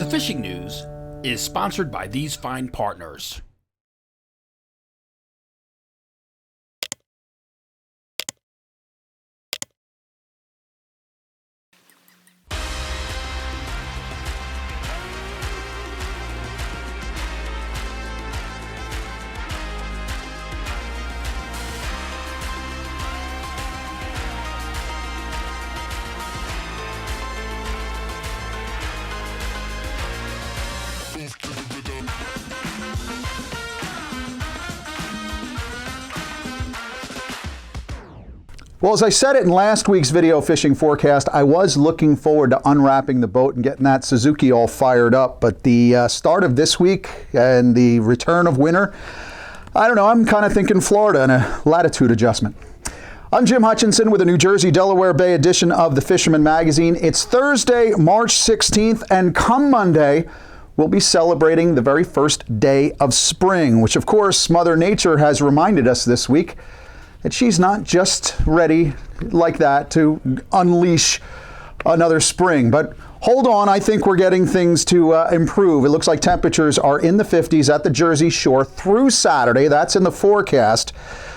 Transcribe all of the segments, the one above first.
fishing news is sponsored by these fine partners. Well, as I said it in last week's video fishing forecast, I was looking forward to unwrapping the boat and getting that Suzuki all fired up. But the start of this week and the return of winter, I don't know, I'm kind of thinking Florida and a latitude adjustment. I'm Jim Hutchinson with a New Jersey Delaware Bay edition of the Fisherman magazine. It's Thursday, March 16th, and come Monday, we'll be celebrating the very first day of spring, which of course Mother Nature has reminded us this week that she's not just ready like that to unleash another spring. But hold on, I think we're getting things to improve. It looks like temperatures are in the 50s at the Jersey Shore through Saturday. That's in the forecast.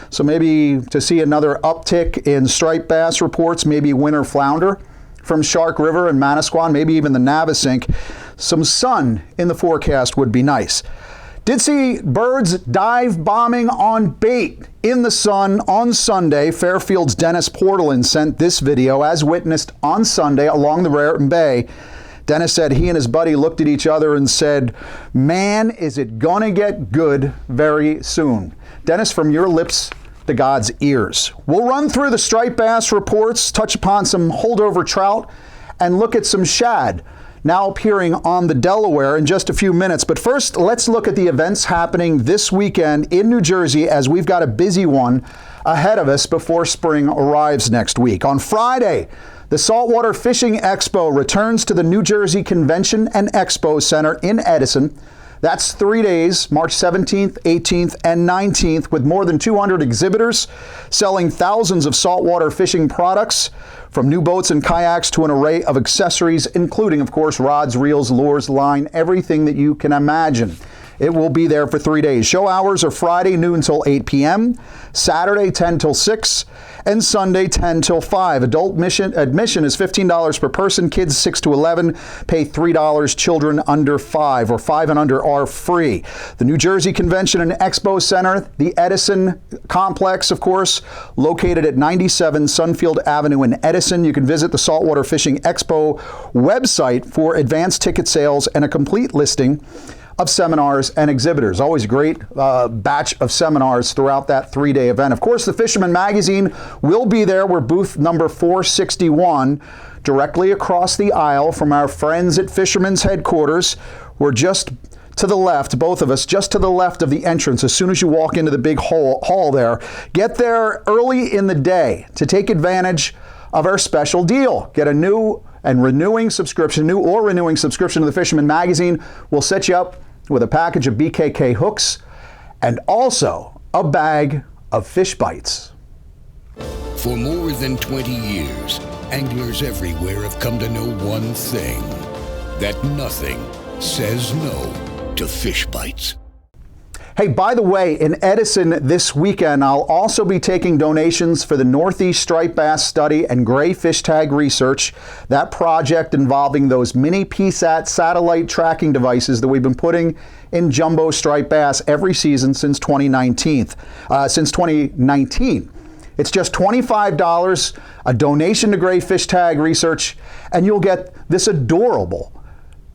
So maybe to see another uptick in striped bass reports, maybe winter flounder from Shark River and Manasquan, maybe even the Navesink. Some sun in the forecast would be nice. Did see birds dive bombing on bait in the sun on Sunday. Fairfield's Dennis Portland sent this video as witnessed on Sunday along the Raritan Bay. Dennis said he and his buddy looked at each other and said, "Man, is it gonna get good very soon." Dennis, from your lips to God's ears. We'll run through the striped bass reports, touch upon some holdover trout, and look at some shad now appearing on the Delaware in just a few minutes. But first, let's look at the events happening this weekend in New Jersey, as we've got a busy one ahead of us before spring arrives next week. On Friday, the Saltwater Fishing Expo returns to the New Jersey Convention and Expo Center in Edison. That's 3 days, March 17th, 18th, and 19th, with more than 200 exhibitors selling thousands of saltwater fishing products, from new boats and kayaks to an array of accessories, including, of course, rods, reels, lures, line, everything that you can imagine. It will be there for 3 days. Show hours are Friday noon till 8 p.m., Saturday 10 till 6, and Sunday 10 till 5. Adult admission is $15 per person. Kids 6 to 11 pay $3. Children under 5 or 5 and under are free. The New Jersey Convention and Expo Center, the Edison complex, of course, located at 97 Sunfield Avenue in Edison. You can visit the Saltwater Fishing Expo website for advanced ticket sales and a complete listing of seminars and exhibitors. Always a great batch of seminars throughout that 3-day event. Of course, the Fisherman magazine will be there. We're booth number 461, directly across the aisle from our friends at Fisherman's headquarters. We're just to the left, both of us, just to the left of the entrance as soon as you walk into the big hall there. Get there early in the day to take advantage of our special deal. Get a new and renewing subscription to the Fisherman magazine. We'll set you up with a package of BKK hooks and also a bag of fish bites. For more than 20 years, anglers everywhere have come to know one thing: that nothing says no to fish bites. Hey, by the way, in Edison this weekend, I'll also be taking donations for the Northeast Striped Bass Study and Gray Fish Tag Research, that project involving those mini PSAT satellite tracking devices that we've been putting in jumbo striped bass every season since 2019. It's just $25, a donation to Gray Fish Tag Research, and you'll get this adorable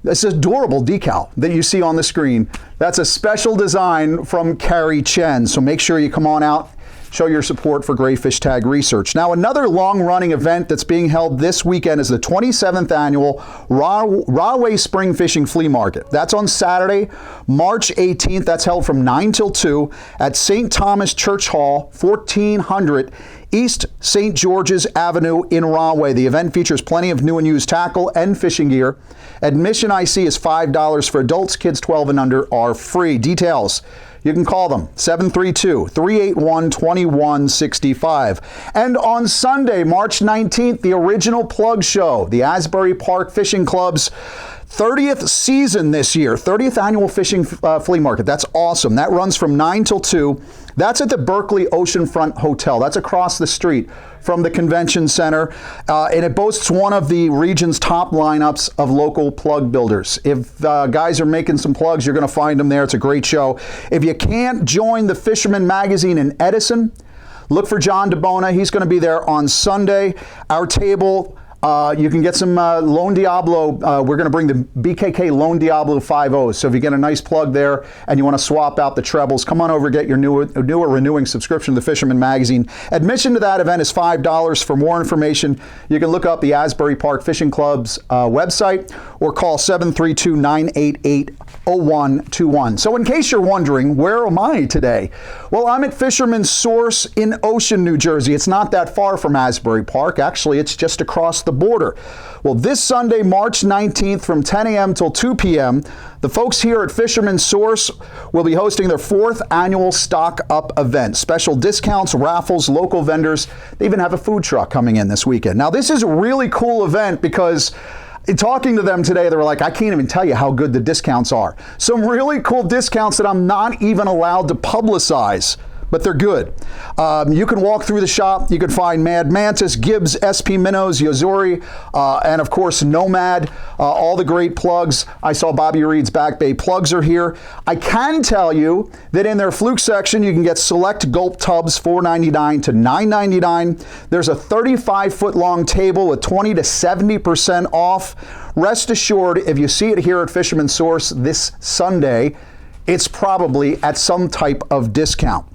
decal that you see on the screen. That's a special design from Carrie Chen. So make sure you come on out, show your support for Gray Fish Tag Research. Now, another long-running event that's being held this weekend is the 27th annual Rahway Spring Fishing Flea Market. That's on Saturday, March 18th. That's held from 9 till 2 at St. Thomas Church Hall, 1400 East St. George's Avenue in Rahway. The event features plenty of new and used tackle and fishing gear. Admission, I see, is $5 for adults. Kids 12 and under are free. Details, you can call them, 732-381-2165. And on Sunday, March 19th, the original plug show, the Asbury Park Fishing Club's 30th season this year, 30th annual fishing flea market. That's awesome. That runs from 9 till 2. That's at the Berkeley Oceanfront Hotel. That's across the street from the convention center, and it boasts one of the region's top lineups of local plug builders. If guys are making some plugs, you're going to find them there. It's a great show. If you can't join the Fisherman magazine in Edison, look for John DeBona. He's going to be there on Sunday. Our table, you can get some Lone Diablo. We're going to bring the BKK Lone Diablo 5.0. So if you get a nice plug there and you want to swap out the trebles, come on over, get your new or renewing subscription to the Fisherman magazine. Admission to that event is $5. For more information, you can look up the Asbury Park Fishing Club's website or call 732-988-0121. So in case you're wondering, where am I today? Well, I'm at Fisherman's Source in Ocean, New Jersey. It's not that far from Asbury Park. Actually, it's just across the border. Well, this Sunday, March 19th from 10 a.m. till 2 p.m., the folks here at Fisherman's Source will be hosting their 4th annual Stock Up event. Special discounts, raffles, local vendors. They even have a food truck coming in this weekend. Now, this is a really cool event because in talking to them today, they were like, I can't even tell you how good the discounts are. Some really cool discounts that I'm not even allowed to publicize, but they're good. You can walk through the shop. You can find Mad Mantis, Gibbs, SP Minnows, Yozori, and of course Nomad, all the great plugs. I saw Bobby Reed's Back Bay plugs are here. I can tell you that in their fluke section, you can get select gulp tubs, $4.99 to $9.99. There's a 35-foot long table with 20 to 70% off. Rest assured, if you see it here at Fisherman's Source this Sunday, it's probably at some type of discount.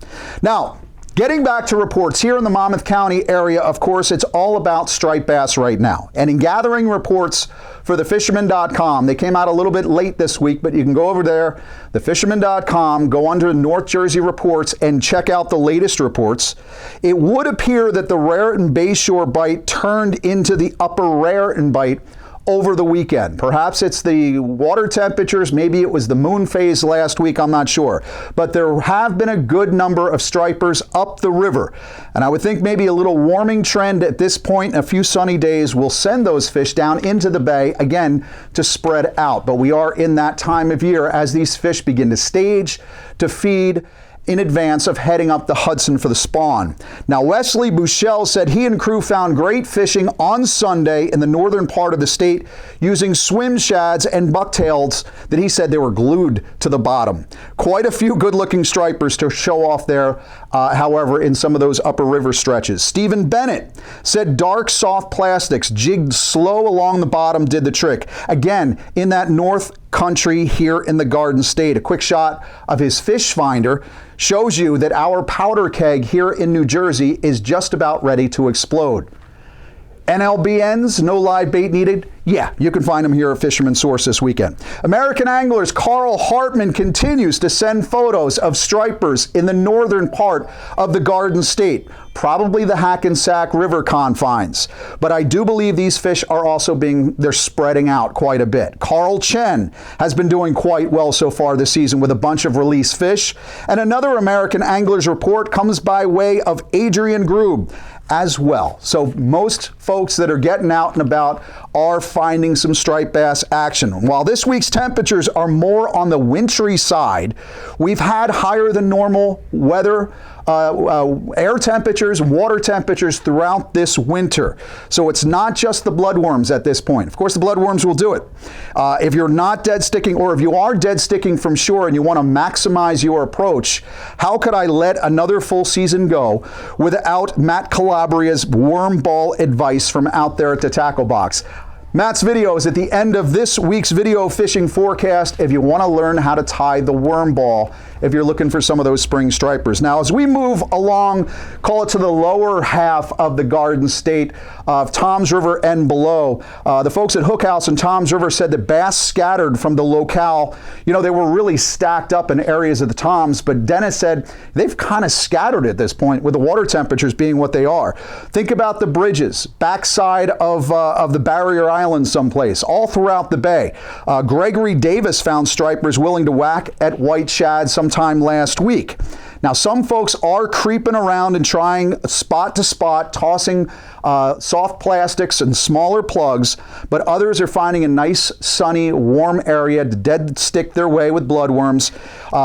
Now, getting back to reports here in the Monmouth County area, of course, it's all about striped bass right now. And in gathering reports for thefisherman.com, they came out a little bit late this week, but you can go over there, thefisherman.com, go under North Jersey reports and check out the latest reports. It would appear that the Raritan Bayshore bite turned into the upper Raritan bite over the weekend. Perhaps it's the water temperatures, maybe it was the moon phase last week, I'm not sure. But there have been a good number of stripers up the river. And I would think maybe a little warming trend at this point, a few sunny days, will send those fish down into the bay, again, to spread out. But we are in that time of year as these fish begin to stage, to feed, in advance of heading up the Hudson for the spawn. Now, Wesley Bushell said he and crew found great fishing on Sunday in the northern part of the state using swim shads and bucktails that he said they were glued to the bottom. Quite a few good-looking stripers to show off there, however, in some of those upper river stretches. Stephen Bennett said dark, soft plastics jigged slow along the bottom did the trick. Again, in that north country here in the Garden State. A quick shot of his fish finder shows you that our powder keg here in New Jersey is just about ready to explode. NLBNs, no live bait needed? Yeah, you can find them here at Fisherman's Source this weekend. American anglers Carl Hartman continues to send photos of stripers in the northern part of the Garden State, probably the Hackensack River confines. But I do believe these fish are also they're spreading out quite a bit. Carl Chen has been doing quite well so far this season with a bunch of released fish. And another American anglers report comes by way of Adrian Grube as well. So most folks that are getting out and about are finding some striped bass action. While this week's temperatures are more on the wintry side, we've had higher than normal weather, air temperatures, water temperatures throughout this winter. So it's not just the bloodworms at this point. Of course, the bloodworms will do it. If you're not dead sticking, or if you are dead sticking from shore and you want to maximize your approach, how could I let another full season go without Matt Calabria's worm ball advice from out there at the tackle box? Matt's video is at the end of this week's video fishing forecast if you want to learn how to tie the worm ball if you're looking for some of those spring stripers. Now, as we move along, call it to the lower half of the Garden State of Toms River and below, the folks at Hook House and Toms River said that bass scattered from the locale. You know, they were really stacked up in areas of the Toms, but Dennis said they've kind of scattered at this point with the water temperatures being what they are. Think about the bridges, backside of the barrier island someplace, all throughout the bay. Gregory Davis found stripers willing to whack at white shad sometime last week. Now, some folks are creeping around and trying spot to spot, tossing soft plastics and smaller plugs, but others are finding a nice, sunny, warm area to dead stick their way with bloodworms,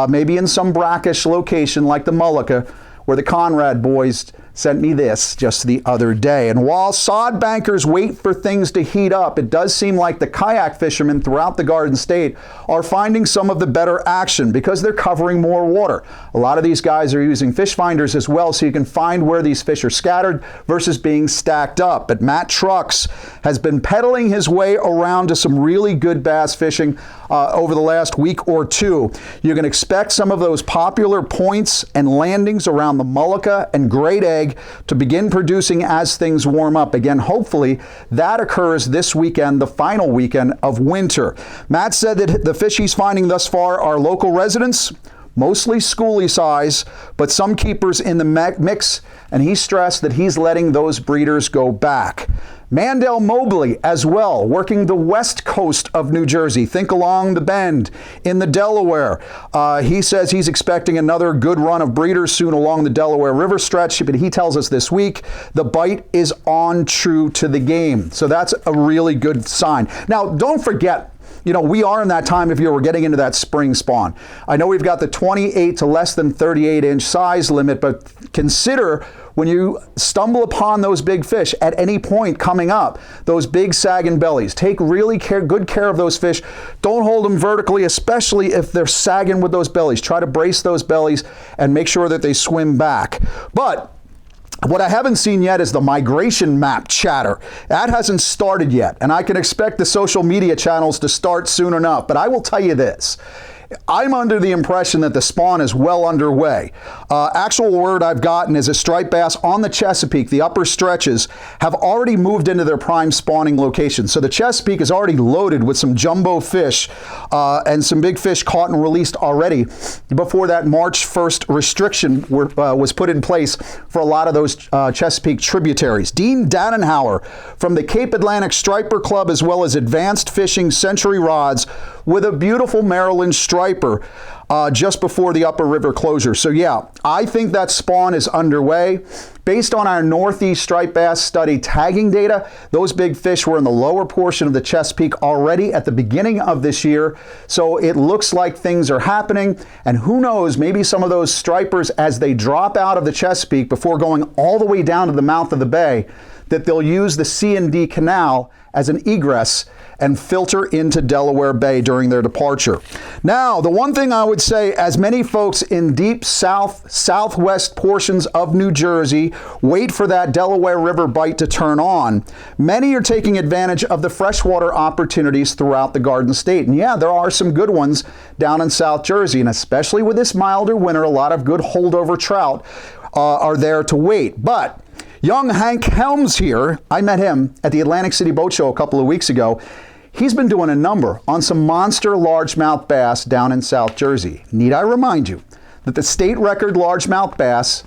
maybe in some brackish location like the Mullica, where the Conrad boys sent me this just the other day. And while sod bankers wait for things to heat up, it does seem like the kayak fishermen throughout the Garden State are finding some of the better action because they're covering more water. A lot of these guys are using fish finders as well, so you can find where these fish are scattered versus being stacked up. But Matt Trucks has been pedaling his way around to some really good bass fishing over the last week or two. You can expect some of those popular points and landings around the Mullica and Great Egg to begin producing as things warm up. Again, hopefully that occurs this weekend, the final weekend of winter. Matt said that the fish he's finding thus far are local residents, mostly schoolie size, but some keepers in the mix, and he stressed that he's letting those breeders go back. Mandel Mobley as well, working the west coast of New Jersey. Think along the bend in the Delaware. He says he's expecting another good run of breeders soon along the Delaware River stretch, but he tells us this week the bite is on true to the game. So that's a really good sign. Now, don't forget, you know, we are in that time of year we're getting into that spring spawn. I know we've got the 28 to less than 38 inch size limit, but consider when you stumble upon those big fish at any point coming up, those big sagging bellies. Take really good care of those fish. Don't hold them vertically, especially if they're sagging with those bellies. Try to brace those bellies and make sure that they swim back. But what I haven't seen yet is the migration map chatter. That hasn't started yet, and I can expect the social media channels to start soon enough. But I will tell you this. I'm under the impression that the spawn is well underway. Actual word I've gotten is a striped bass on the Chesapeake, the upper stretches, have already moved into their prime spawning location. So the Chesapeake is already loaded with some jumbo fish and some big fish caught and released already before that March 1st restriction was put in place for a lot of those Chesapeake tributaries. Dean Dannenhauer from the Cape Atlantic Striper Club, as well as Advanced Fishing Century Rods, with a beautiful Maryland striper just before the upper river closure. So yeah, I think that spawn is underway. Based on our Northeast striped bass study tagging data, those big fish were in the lower portion of the Chesapeake already at the beginning of this year. So it looks like things are happening, and who knows, maybe some of those stripers, as they drop out of the Chesapeake before going all the way down to the mouth of the bay, that they'll use the C&D Canal as an egress and filter into Delaware Bay during their departure. Now, the one thing I would say, as many folks in deep southwest portions of New Jersey wait for that Delaware River bite to turn on, many are taking advantage of the freshwater opportunities throughout the Garden State. And yeah, there are some good ones down in South Jersey, and especially with this milder winter, a lot of good holdover trout are there to wait. But young Hank Helms here, I met him at the Atlantic City Boat Show a couple of weeks ago. He's been doing a number on some monster largemouth bass down in South Jersey. Need I remind you that the state record largemouth bass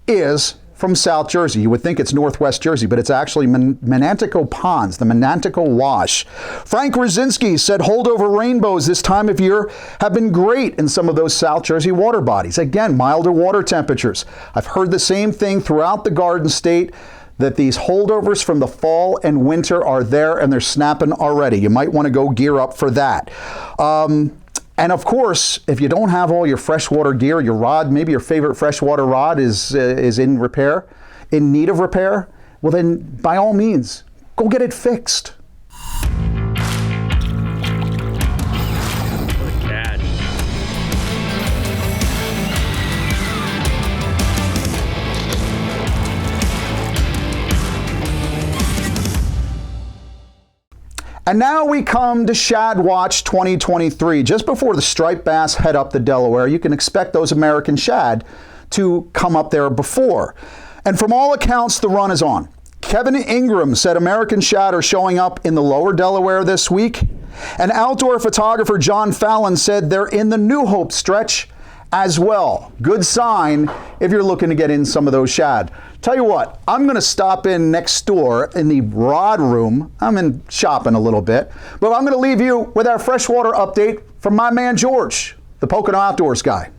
is from South Jersey. You would think it's Northwest Jersey, but it's actually Menantico Ponds, the Menantico Wash. Frank Rosinski said holdover rainbows this time of year have been great in some of those South Jersey water bodies. Again, milder water temperatures. I've heard the same thing throughout the Garden State, that these holdovers from the fall and winter are there and they're snapping already. You might want to go gear up for that. And of course, if you don't have all your freshwater gear, your rod, maybe your favorite freshwater rod is in repair, in need of repair, well then, by all means, go get it fixed. And now we come to Shad Watch 2023. Just before the striped bass head up the Delaware, you can expect those American shad to come up there before. And from all accounts, the run is on. Kevin Ingram said American shad are showing up in the lower Delaware this week. And outdoor photographer John Fallon said they're in the New Hope stretch as well. Good sign if you're looking to get in some of those shad. Tell you what, I'm going to stop in next door in the rod room. I'm in shopping a little bit, but I'm going to leave you with our freshwater update from my man George, the Pocono Outdoors guy.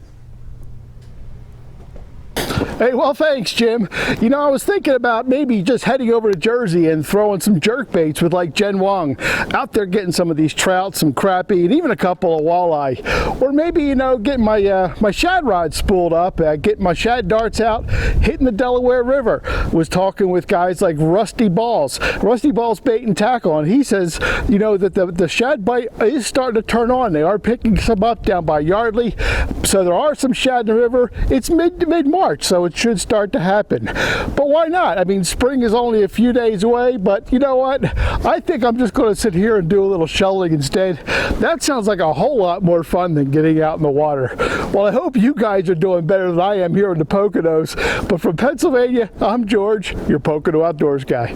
Hey, well, thanks, Jim. You know, I was thinking about maybe just heading over to Jersey and throwing some jerk baits with like Jen Wong out there, getting some of these trout, some crappie, and even a couple of walleye. Or maybe, you know, getting my my shad rod spooled up, getting my shad darts out, hitting the Delaware River. Was talking with guys like Rusty Balls Bait and Tackle, and he says, you know, that the shad bite is starting to turn on. They are picking some up down by Yardley, so there are some shad in the river. It's mid-March, so it should start to happen. But why not? I mean, spring is only a few days away, but you know what? I think I'm just going to sit here and do a little shoveling instead. That sounds like a whole lot more fun than getting out in the water. Well, I hope you guys are doing better than I am here in the Poconos. But from Pennsylvania, I'm George, your Pocono Outdoors guy.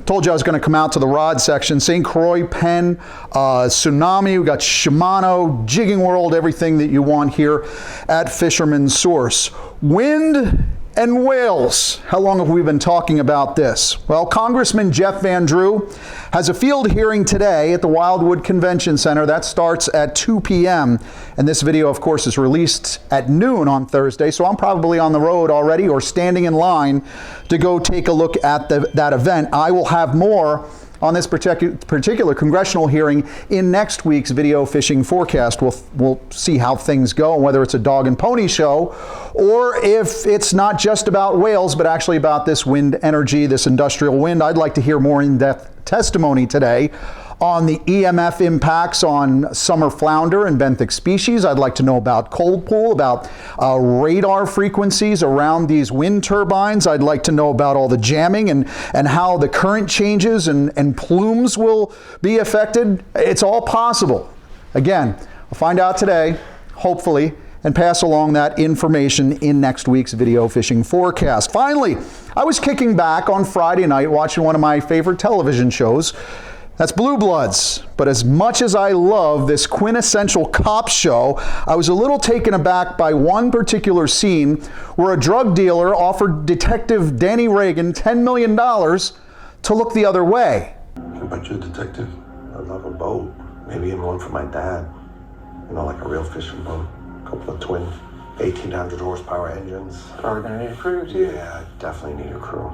Told you I was going to come out to the rod section. St. Croix, Penn, Tsunami, we got Shimano, Jigging World, everything that you want here at Fisherman Source. Wind and whales. How long have we been talking about this? Well, Congressman Jeff Van Drew has a field hearing today at the Wildwood Convention Center. That starts at 2 p.m. And this video, of course, is released at noon on Thursday. So I'm probably on the road already or standing in line to go take a look at that event. I will have more on this particular congressional hearing in next week's video fishing forecast. We'll see how things go, and whether it's a dog and pony show or if it's not just about whales but actually about this wind energy, this industrial wind. I'd like to hear more in-depth testimony today on the EMF impacts on summer flounder and benthic species. I'd like to know about cold pool, about radar frequencies around these wind turbines. I'd like to know about all the jamming and how the current changes and plumes will be affected. It's all possible. Again, I'll find out today, hopefully, and pass along that information in next week's video fishing forecast. Finally, I was kicking back on Friday night watching one of my favorite television shows. That's Blue Bloods. But as much as I love this quintessential cop show, I was a little taken aback by one particular scene where a drug dealer offered Detective Danny Reagan $10 million to look the other way. I bet you a detective. I love a boat. Maybe even one for my dad. You know, like a real fishing boat. A couple of twin 1,800 horsepower engines. Are we gonna need a crew too? Yeah, definitely need a crew.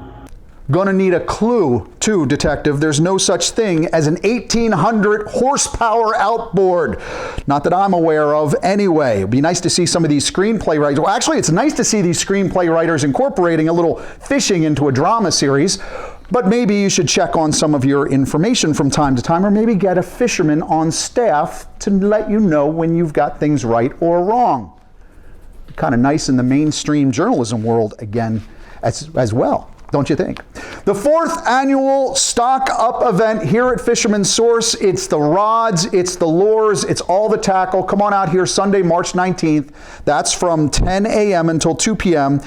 Gonna need a clue too, Detective. There's no such thing as an 1,800 horsepower outboard. Not that I'm aware of anyway. It'd be nice to see some of these screenplay writers. Well, actually, it's nice to see these screenplay writers incorporating a little fishing into a drama series. But maybe you should check on some of your information from time to time, or maybe get a fisherman on staff to let you know when you've got things right or wrong. Kind of nice in the mainstream journalism world again as well. Don't you think? The 4th annual Stock Up event here at Fisherman Source. It's the rods, it's the lures, it's all the tackle. Come on out here Sunday, March 19th. That's from 10 a.m. until 2 p.m.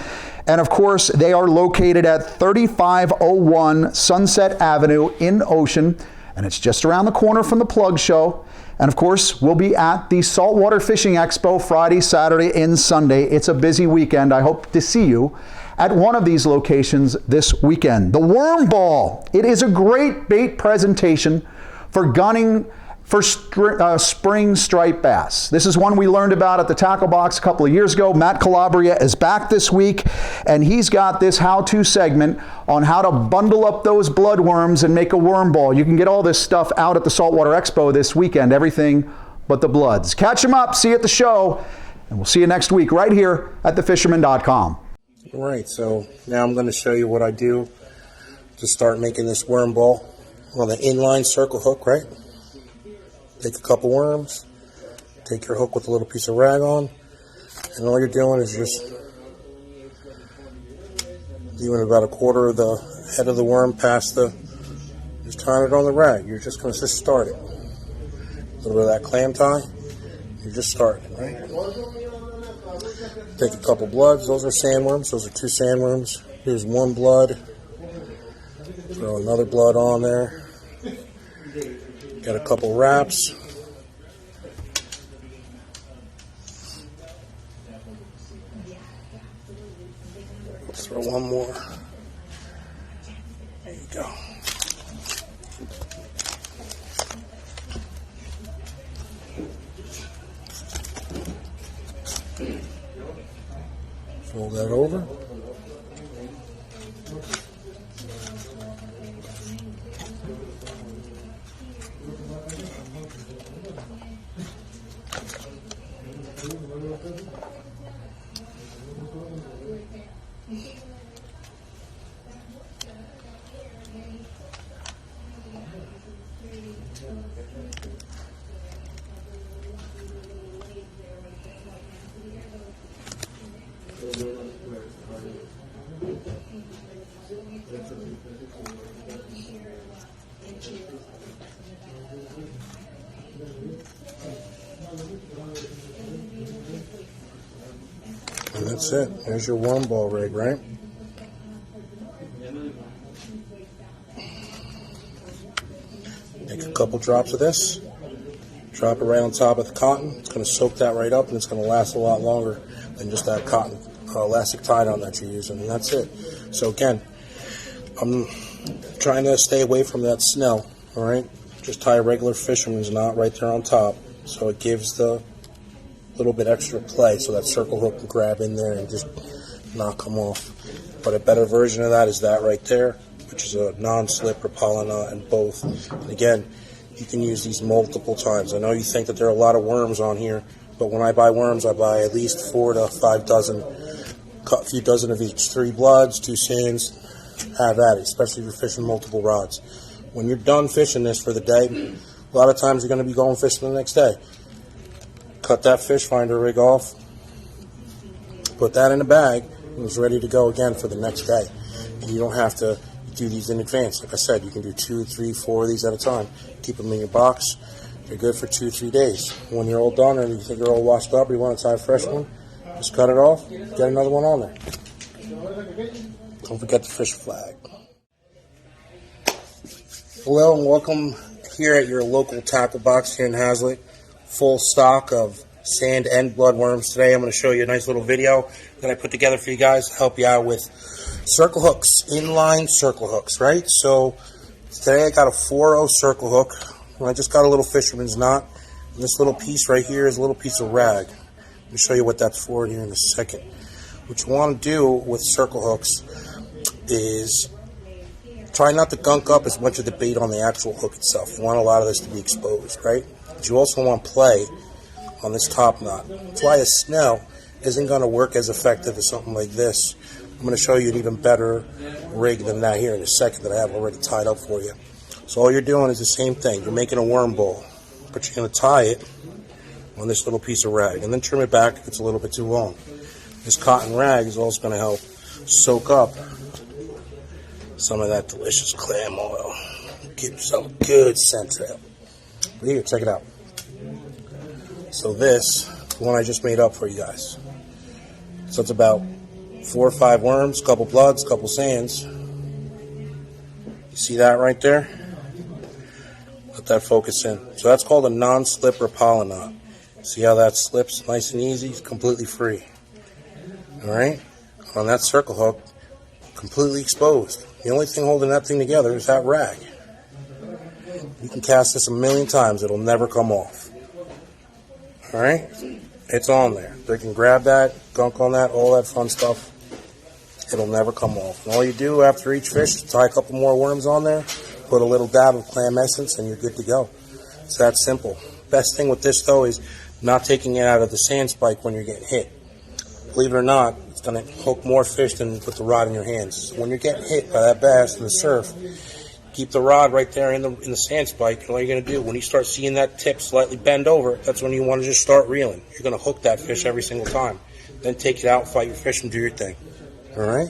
And of course, they are located at 3501 Sunset Avenue in Ocean. And it's just around the corner from the Plug Show. And of course, we'll be at the Saltwater Fishing Expo Friday, Saturday, and Sunday. It's a busy weekend. I hope to see you at one of these locations this weekend. The Worm Ball. It is a great bait presentation for gunning for spring striped bass. This is one we learned about at the Tackle Box a couple of years ago. Matt Calabria is back this week, and he's got this how-to segment on how to bundle up those bloodworms and make a worm ball. You can get all this stuff out at the Saltwater Expo this weekend, everything but the bloods. Catch him up, see you at the show, and we'll see you next week right here at thefisherman.com. All right, so now I'm going to show you what I do to start making this worm ball on the inline circle hook, right? Take a couple worms, take your hook with a little piece of rag on, and all you're doing is just leaving about a quarter of the head of the worm past just tying it on the rag. You're just going to just start it. A little bit of that clam tie, you're just starting, right? Take a couple bloods. Those are sandworms. Those are 2 sandworms. Here's 1 blood. Throw another blood on there. Got a couple wraps. Throw one more. There you go. Fold that over. And that's it. There's your worm ball rig, right? Take a couple drops of this, drop it right on top of the cotton. It's going to soak that right up, and it's going to last a lot longer than just that cotton elastic tie-down that you're using, and that's it. So again, I'm trying to stay away from that snell, all right? Just tie a regular fisherman's knot right there on top, so it gives the little bit extra play so that circle hook can grab in there and just not come off. But a better version of that is that right there, which is a non-slip Rapala knot in both. And again, you can use these multiple times. I know you think that there are a lot of worms on here, but when I buy worms, I buy at least 4 to 5 dozen, a few dozen of each. 3 bloods, 2 sands, have at it, especially if you're fishing multiple rods. When you're done fishing this for the day, a lot of times you're going to be going fishing the next day. Cut that fish finder rig off, put that in a bag, and it's ready to go again for the next day. And you don't have to do these in advance. Like I said, you can do 2, 3, 4 of these at a time. Keep them in your box. They're good for 2, 3 days. When you're all done and you think you're all washed up or you want to tie a fresh one, just cut it off, get another one on there. Don't forget the fish flag. Hello and welcome here at your local tackle box here in Hazlitt. Full stock of sand and bloodworms. Today I'm going to show you a nice little video that I put together for you guys to help you out with circle hooks, inline circle hooks, right? So today I got a 4/0 circle hook, and I just got a little fisherman's knot, and this little piece right here is a little piece of rag. Let me show you what that's for here in a second. What you want to do with circle hooks is try not to gunk up as much of the bait on the actual hook itself. You want a lot of this to be exposed, right? But you also want play on this top knot. That's why a snell isn't going to work as effective as something like this. I'm going to show you an even better rig than that here in a second that I have already tied up for you. So all you're doing is the same thing. You're making a worm ball, but you're going to tie it on this little piece of rag and then trim it back if it's a little bit too long. This cotton rag is also going to help soak up some of that delicious clam oil. Get yourself a good scent trail. But here, check it out. So this is the one I just made up for you guys. So it's about 4 or 5 worms, a couple bloods, a couple sands. You see that right there? Let that focus in. So that's called a non-slip Rapala knot. See how that slips nice and easy? It's completely free. Alright? On that circle hook, completely exposed. The only thing holding that thing together is that rag. You can cast this a million times. It'll never come off. Alright? It's on there. They can grab that, gunk on that, all that fun stuff. It'll never come off. And all you do after each fish is tie a couple more worms on there, put a little dab of clam essence, and you're good to go. It's that simple. Best thing with this, though, is not taking it out of the sand spike when you're getting hit. Believe it or not, it's going to hook more fish than put the rod in your hands. So when you're getting hit by that bass in the surf, keep the rod right there in the sand spike. And all you're going to do, when you start seeing that tip slightly bend over, that's when you want to just start reeling. You're going to hook that fish every single time. Then take it out, fight your fish, and do your thing. All right?